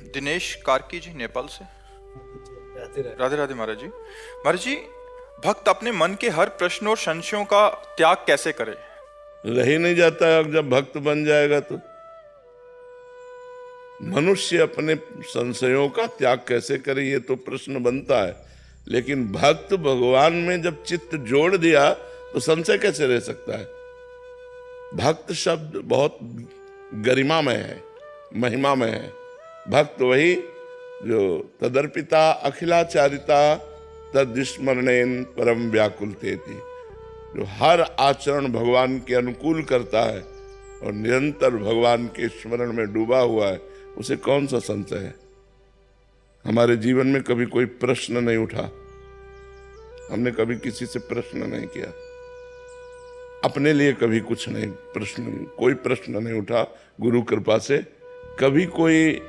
दिनेश कार्की जी, नेपाल से। राधे राधे। राधे राधे महाराज जी। महाराज जी, भक्त अपने मन के हर प्रश्न और संशयों का त्याग कैसे करे? रह ही नहीं जाता है। अब जब भक्त बन जाएगा तो मनुष्य अपने संशयों का त्याग कैसे करे, ये तो प्रश्न बनता है। लेकिन भक्त भगवान में जब चित्त जोड़ दिया तो संशय कैसे रह सकता है। भक्त शब्द बहुत गरिमामय है, महिमामय है। भक्त वही जो तदर्पिता अखिलाचारिता तद्स्मरणेन परम व्याकुल तेति, जो हर आचरण भगवान के अनुकूल करता है और निरंतर भगवान के स्मरण में डूबा हुआ है, उसे कौन सा संशय है। हमारे जीवन में कभी कोई प्रश्न नहीं उठा, हमने कभी किसी से प्रश्न नहीं किया, अपने लिए कभी कुछ नहीं प्रश्न, कोई प्रश्न नहीं उठा। गुरु कृपा से कभी कोई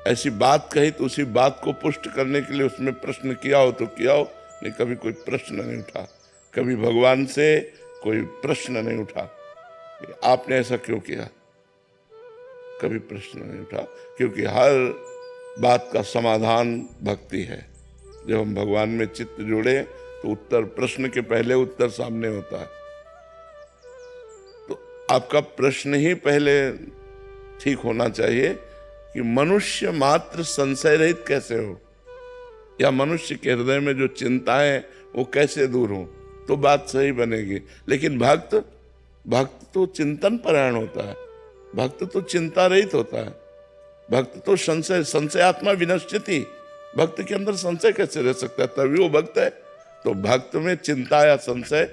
ऐसी बात कही तो उसी बात को पुष्ट करने के लिए उसमें प्रश्न किया हो तो किया हो, नहीं कभी कोई प्रश्न नहीं उठा। कभी भगवान से कोई प्रश्न नहीं उठा आपने ऐसा क्यों किया, कभी प्रश्न नहीं उठा। क्योंकि हर बात का समाधान भक्ति है। जब हम भगवान में चित्त जोड़े तो उत्तर, प्रश्न के पहले उत्तर सामने होता है। तो आपका प्रश्न ही पहले ठीक होना चाहिए कि मनुष्य मात्र संशय रहित कैसे हो, या मनुष्य के हृदय में जो चिंताएं वो कैसे दूर हो, तो बात सही बनेगी। लेकिन भक्त तो चिंतन परायण होता है, भक्त तो चिंता रहित होता है, भक्त तो संशयात्मा विनश्यति, भक्त के अंदर संशय कैसे रह सकता है, तभी वो भक्त है। तो भक्त में चिंता या संशय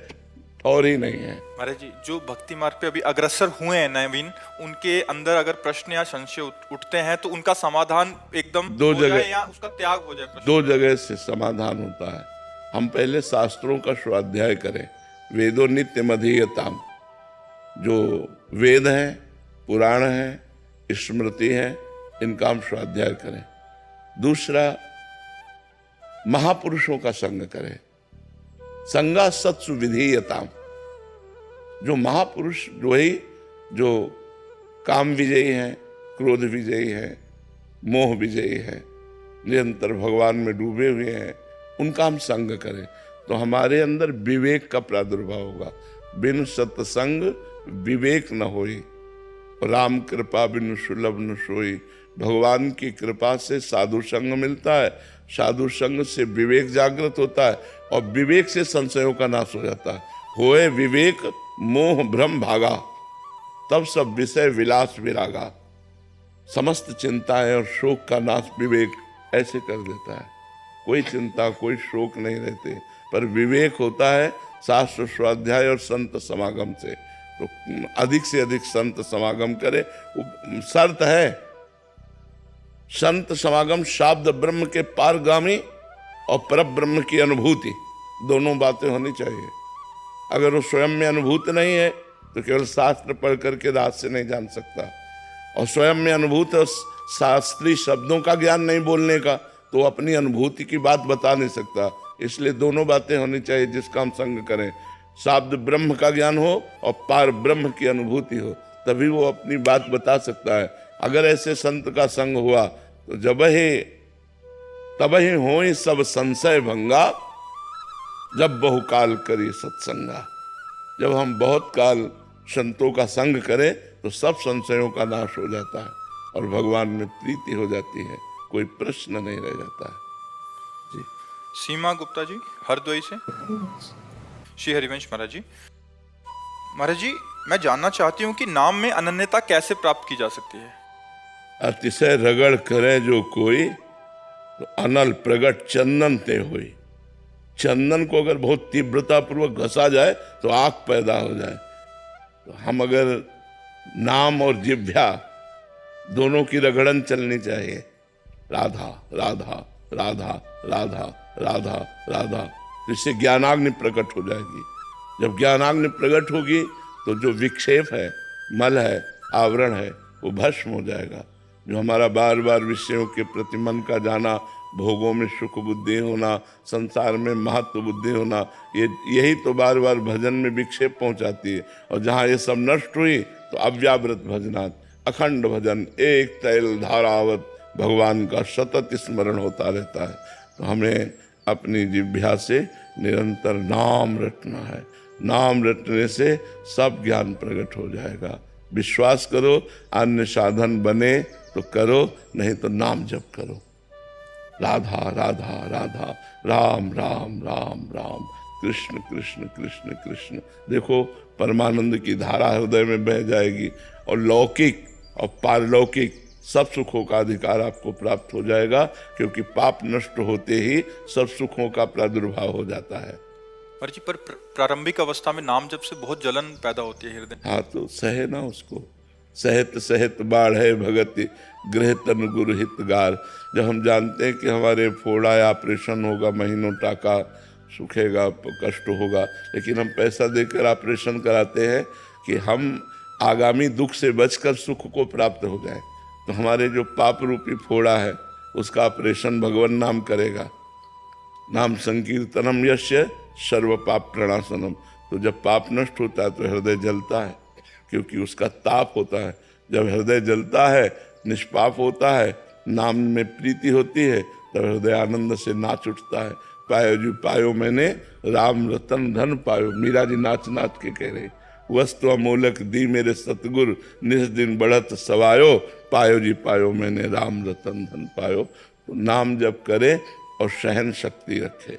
और ही नहीं है। महाराज जी, जो भक्ति मार्ग पे अभी अग्रसर हुए हैं नवीन, उनके अंदर अगर प्रश्न या संशय उठते हैं तो उनका समाधान एकदम दो हो जाए जगह, या उसका त्याग हो जाए प्रश्न? दो जगह से समाधान होता है। हम पहले शास्त्रों का स्वाध्याय करें। वेदो नित्य मधीयताम, जो वेद हैं, पुराण हैं, स्मृति है, इनका हम स्वाध्याय करें। दूसरा, महापुरुषों का संग करें। संगा सत्सु विधीयताम, जो महापुरुष वही जो काम विजयी हैं, क्रोध विजयी हैं, मोह विजयी हैं, निरंतर भगवान में डूबे हुए हैं, उनका हम संग करें तो हमारे अंदर विवेक का प्रादुर्भाव होगा। बिन सत्संग विवेक न होई, राम कृपा बिन सुलभ न सोई। भगवान की कृपा से साधु संग मिलता है, साधु संग से विवेक जागृत होता है और विवेक से संशयों का नाश हो जाता है। होए विवेक मोह भ्रम भागा, तब सब विषय विलास विरागा। समस्त चिंताएं और शोक का नाश विवेक ऐसे कर देता है। कोई चिंता कोई शोक नहीं रहते, पर विवेक होता है शास्त्र स्वाध्याय और संत समागम से। तो अधिक से अधिक संत समागम करे। शर्त है संत समागम शाब्द ब्रह्म के पारगामी और पर ब्रह्म की अनुभूति, दोनों बातें होनी चाहिए। अगर वो स्वयं में अनुभूत नहीं है तो केवल शास्त्र पढ़ करके रहस्य नहीं जान सकता, और स्वयं में अनुभूत है शास्त्रीय शब्दों का ज्ञान नहीं बोलने का, तो अपनी अनुभूति की बात बता नहीं सकता। इसलिए दोनों बातें होनी चाहिए जिसका हम संग करें। शाब्द ब्रह्म का ज्ञान हो और पार ब्रह्म की अनुभूति हो, तभी वो अपनी बात बता सकता है। अगर ऐसे संत का संग हुआ तो तब ही हो सब संशय भंगा, जब बहुकाल करी सत्संगा। जब हम बहुत काल संतों का संग करें तो सब संशयों का नाश हो जाता है और भगवान में प्रीति हो जाती है, कोई प्रश्न नहीं रह जाता है। जी। सीमा गुप्ता जी, हरदोई से। श्री हरिवंश महाराज जी। महाराज जी, मैं जानना चाहती हूँ कि नाम में अनन्यता कैसे प्राप्त की जा सकती है? अतिशय रगड़ करे जो कोई, तो अनल प्रगट चंदन ते होई। चंदन को अगर बहुत तीव्रता पूर्वक घसा जाए तो आग पैदा हो जाए। तो हम अगर नाम और जिह्वा दोनों की रगड़न चलनी चाहिए, राधा राधा राधा राधा राधा राधा, तो इससे ज्ञानाग्नि प्रकट हो जाएगी। जब ज्ञानाग्नि प्रकट होगी तो जो विक्षेप है, मल है, आवरण है, वो भस्म हो जाएगा। जो हमारा बार बार विषयों के प्रति मन का जाना, भोगों में सुख बुद्धि होना, संसार में महत्व बुद्धि होना, यही तो बार बार भजन में विक्षेप पहुंचाती है। और जहाँ ये सब नष्ट हुई तो अव्यावृत भजनात्, अखंड भजन, एक तैल धारावत भगवान का सतत स्मरण होता रहता है। तो हमें अपनी जिह्वा से निरंतर नाम रटना है। नाम रटने से सब ज्ञान प्रकट हो जाएगा। विश्वास करो, अन्य साधन बने तो करो, नहीं तो नाम जप करो। राधा राधा राधा, राम राम राम राम, कृष्ण कृष्ण कृष्ण कृष्ण। देखो परमानंद की धारा हृदय में बह जाएगी और लौकिक और पारलौकिक सब सुखों का अधिकार आपको प्राप्त हो जाएगा, क्योंकि पाप नष्ट होते ही सब सुखों का प्रादुर्भाव हो जाता है। महाराज जी, पर प्रारंभिक अवस्था में नाम जप से बहुत जलन पैदा होती है हृदय। हाँ, तो सहे ना उसको। सहत सहत बाढ़ है भगति, गृह तन गुरु हितगार। जब हम जानते हैं कि हमारे फोड़ा या ऑपरेशन होगा, महीनों टाका सूखेगा, कष्ट होगा, लेकिन हम पैसा देकर ऑपरेशन कराते हैं कि हम आगामी दुख से बचकर सुख को प्राप्त हो जाए। तो हमारे जो पाप रूपी फोड़ा है उसका ऑपरेशन भगवान नाम करेगा। नाम संकीर्तनम यस्य सर्व पाप प्रणाशनम। तो जब पाप नष्ट होता है तो हृदय जलता है, क्योंकि उसका ताप होता है। जब हृदय जलता है, निष्पाप होता है, नाम में प्रीति होती है, तब हृदय आनंद से नाच उठता है। पायो जी पायो मैंने राम रतन धन पायो। मीरा जी नाच नाच के कह रहे, वस्तु अमोलक दी मेरे सतगुरु, निस दिन बढ़त सवायो। पायो जी पायो मैंने राम रतन धन पायो। तो नाम जप करे और सहन शक्ति रखे।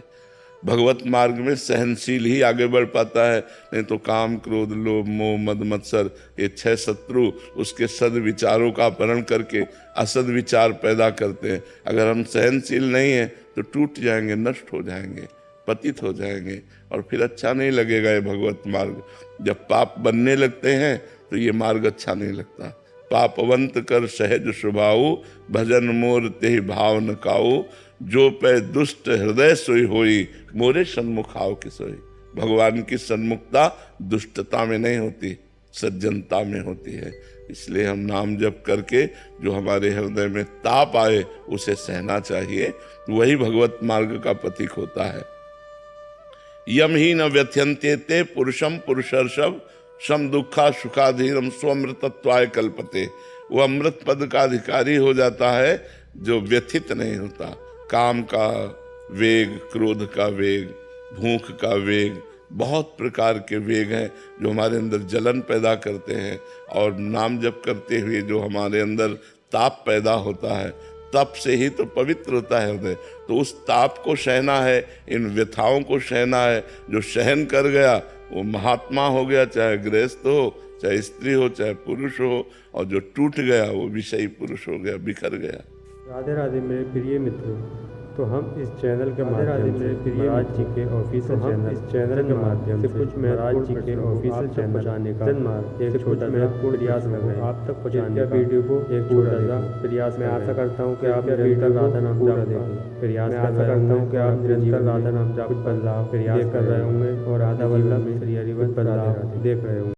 भगवत मार्ग में सहनशील ही आगे बढ़ पाता है, नहीं तो काम क्रोध लोभ मोह मद मत्सर ये 6 शत्रु उसके सद्विचारों का अपहरण करके असद विचार पैदा करते हैं। अगर हम सहनशील नहीं हैं तो टूट जाएंगे, नष्ट हो जाएंगे, पतित हो जाएंगे, और फिर अच्छा नहीं लगेगा ये भगवत मार्ग। जब पाप बनने लगते हैं तो ये मार्ग अच्छा नहीं लगता। पापवंत कर सहज स्वभाव, भजन मोर तेहि भाव न काऊ। जो पे दुष्ट हृदय सोई होई, मोरे सन्मुख आओ कि सोई। भगवान की सन्मुखता दुष्टता में नहीं होती, सज्जनता में होती है। इसलिए हम नाम जप करके जो हमारे हृदय में ताप आए उसे सहना चाहिए। वही भगवत मार्ग का प्रतीक होता है। यम ही न व्यथ्यन्ते ते पुरुषम पुरुषर्षभ, सम दुखा सुखाधीरम स्वमृतत्वाय कल्पते। वो अमृत पद का अधिकारी हो जाता है जो व्यथित नहीं होता। काम का वेग, क्रोध का वेग, भूख का वेग, बहुत प्रकार के वेग हैं जो हमारे अंदर जलन पैदा करते हैं। और नाम जप करते हुए जो हमारे अंदर ताप पैदा होता है, तप से ही तो पवित्र होता है हृदय। तो उस ताप को सहना है, इन व्यथाओं को सहना है। जो सहन कर गया वो महात्मा हो गया, चाहे गृहस्थ हो, चाहे स्त्री हो, चाहे पुरुष हो। और जो टूट गया वो विषयी पुरुष हो गया, बिखर गया। राधे राधे मेरे प्रिय मित्रों, तो हम इस चैनल के माध्यम से महाराज जी के ऑफिशियल चैनल, इस चैनल के माध्यम से कुछ महाराज जी के ऑफिशियल चैनल पहुंचाने का एक छोटा सा प्रयास कर रहे हैं आप तक पहुंचाने का। वीडियो को एक छोटा सा प्रयास, मैं आशा करता हूं कि आप निरंतर राधा नाम जाप देखें प्रयास, मैं आशा करता हूं कि आप निरंतर राधा नाम जाप बदलाव प्रयास कर रहे होंगे और राधा वल्लभ श्री हरिवंश बदलाव देख रहे होंगे।